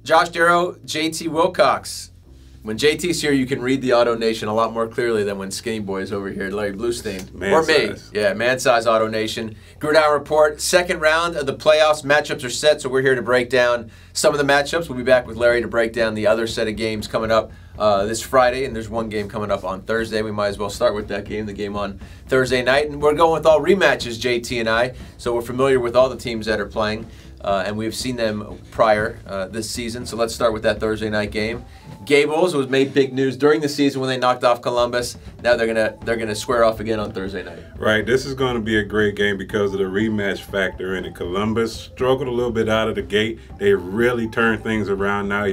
Josh Darrow, JT Wilcox. When JT's here, you can read the AutoNation a lot more clearly than when Skinny Boy's over here, Larry Bluestein. Or me. Yeah, man-size AutoNation. Gridiron Report, second round of the playoffs. Matchups are set, so we're here to break down some of the matchups. We'll be back with Larry to break down the other set of games coming up this Friday, and there's one game coming up on Thursday. We might as well start with that game, the game on Thursday night. And we're going with all rematches, JT and I, so we're familiar with all the teams that are playing. And we've seen them prior this season. So let's start with that Thursday night game. Gables was made big news during the season when they knocked off Columbus. Now they're gonna square off again on Thursday night. Right. This is going to be a great game because of the rematch factor in it. Columbus struggled a little bit out of the gate. They really turned things around now.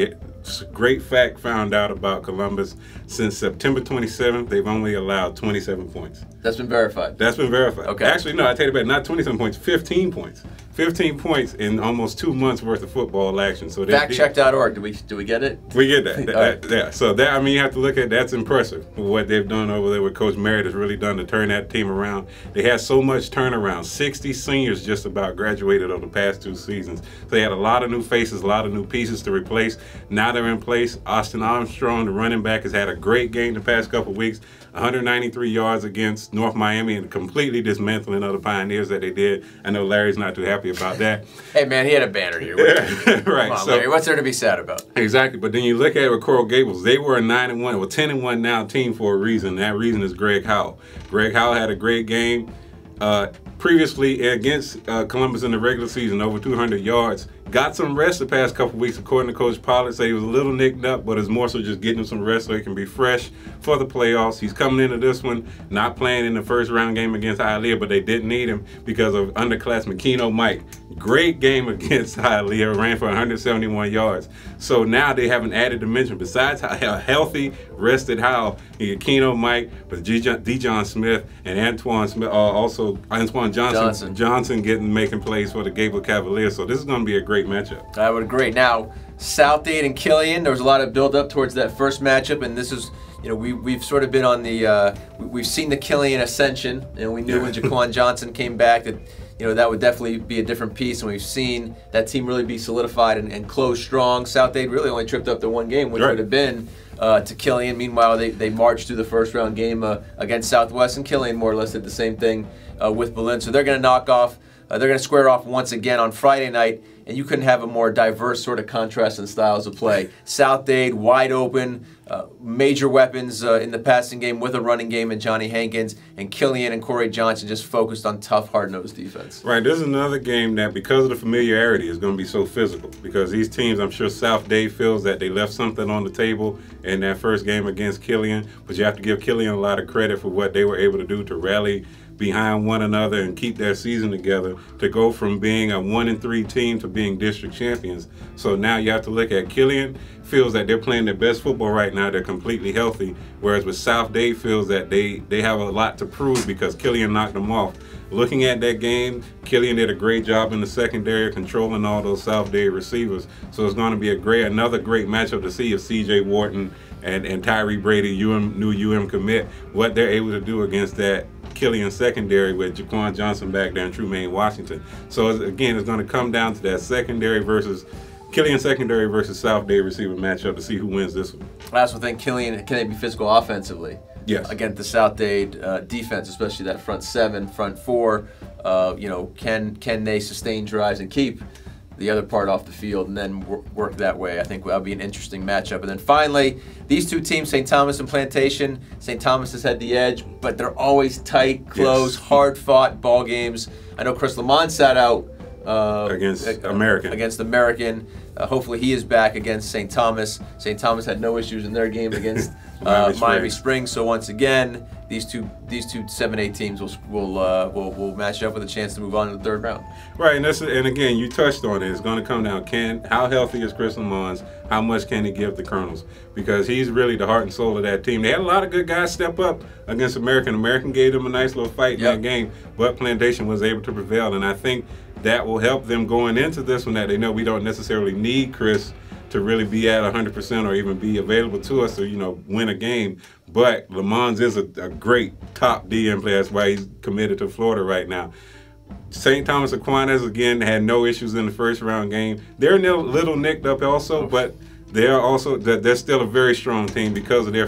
Great fact found out about Columbus. Since September 27th, they've only allowed 27 points. That's been verified. That's been verified. Okay. Actually, no, I take it back. Not 27 points, 15 points. 15 points in almost 2 months worth of football action. So Factcheck.org. Do we get it? We get that. Right. Yeah. So that, I mean, you have to look at that's impressive. What they've done over there with Coach Merritt has really done to turn that team around. They had so much turnaround. 60 seniors just about graduated over the past 2 seasons. So they had a lot of new faces, a lot of new pieces to replace. Now they're in place. Austin Armstrong, the running back, has had a great game the past couple of weeks. 193 yards against North Miami and completely dismantling of the Pioneers that they did. I know Larry's not too happy about that. Hey, man, he had a banner here. Right. Come on, Larry, what's there to be sad about? Exactly. But then you look at it with Coral Gables. They were a 9-1, well, 10-1 now team for a reason. That reason is Greg Howell. Greg Howell had a great game previously against Columbus in the regular season, over 200 yards. Got some rest the past couple weeks, according to Coach Pollard. Said he was a little nicked up, but it's more so just getting him some rest so he can be fresh for the playoffs. He's coming into this one, not playing in the first round game against Hialeah, but they didn't need him because of underclassman Keno Mike. Great game against Hialeah, ran for 171 yards. So now they have an added dimension. Besides how healthy, rested Howell, you get Keno Mike with Dejon Smith and Antoine Smith, also Antoine Johnson making plays for the Gables Cavaliers. So this is going to be a great matchup. I would agree. Now, Southgate and Killian, there was a lot of build-up towards that first matchup, and this is, you know, we've sort of been on the, we've seen the Killian ascension, and we knew when Jaquan Johnson came back that, you know, that would definitely be a different piece, and we've seen that team really be solidified and close strong. Southgate really only tripped up to 1 game, which would have been to Killian. Meanwhile, they marched through the first-round game against Southwest, and Killian more or less did the same thing with Berlin. So they're going to knock off, they're going to square off once again on Friday night, and you couldn't have a more diverse sort of contrast in styles of play. Southgate, wide open, major weapons in the passing game with a running game in Johnny Hankins, and Killian and Corey Johnson just focused on tough, hard-nosed defense. Right, this is another game that, because of the familiarity, is going to be so physical. Because these teams, I'm sure South Dade feels that they left something on the table in that first game against Killian, but you have to give Killian a lot of credit for what they were able to do to rally behind one another and keep their season together to go from being a 1-3 team to being district champions. So now you have to look at Killian feels that they're playing their best football right now. They're completely healthy. Whereas with South Dade feels that they have a lot to prove because Killian knocked them off. Looking at that game, Killian did a great job in the secondary controlling all those South Dade receivers. So it's going to be another great matchup to see if C.J. Wharton and Tyree Brady, new UM commit, what they're able to do against that Killian secondary with Jaquan Johnson back there and Trumaine Washington. So again, it's going to come down to that Killian secondary versus South Dade receiver matchup to see who wins this one. I also think Killian, can they be physical offensively? Yes. Against the South Dade defense, especially that front 7, front 4. You know, can they sustain drives and keep the other part off the field and then work that way? I think that'll be an interesting matchup. And then finally, these 2 teams, St. Thomas and Plantation. St. Thomas has had the edge, but they're always tight, close, hard-fought ball games. I know Chris Lamont sat out against American. Hopefully he is back against St. Thomas. St. Thomas had no issues in their game against Miami Springs. So once again, these two 7A teams will match up with a chance to move on to the 3rd round. Right, and again, you touched on it. It's going to come down how healthy is Chris Lamont? How much can he give the Colonels? Because he's really the heart and soul of that team. They had a lot of good guys step up against American. American gave them a nice little fight in that game, but Plantation was able to prevail, and I think that will help them going into this one, that they know we don't necessarily need Chris to really be at 100% or even be available to us to, you know, win a game. But Lamont is a great top DM player. That's why he's committed to Florida right now. St. Thomas Aquinas, again, had no issues in the first round game. They're a little nicked up also, but they're still a very strong team because of their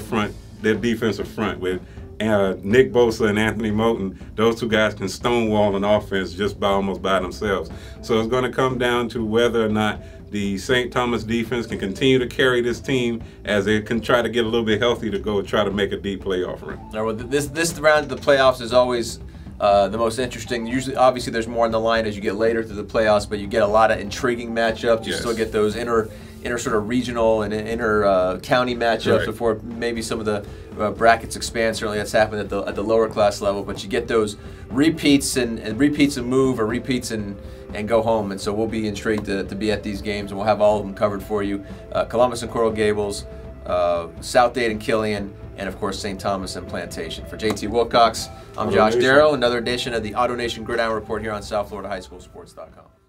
defensive front with Nick Bosa and Anthony Moten. Those two guys can stonewall an offense just almost by themselves. So it's going to come down to whether or not the St. Thomas defense can continue to carry this team as they can try to get a little bit healthy to go try to make a deep playoff run. All right, well, this round of the playoffs is always the most interesting. Usually, obviously, there's more on the line as you get later through the playoffs, but you get a lot of intriguing matchups. You still get those inner sort of regional and inner county matchups before maybe some of the brackets expand. Certainly, that's happened at the lower class level. But you get those repeats and repeats and move, or repeats and go home. And so we'll be intrigued to be at these games, and we'll have all of them covered for you. Columbus and Coral Gables, South Dade and Killian, and of course St. Thomas and Plantation. For JT Wilcox, I'm Josh Darrow. Another edition of the AutoNation Gridiron Report here on SouthFloridaHighSchoolSports.com.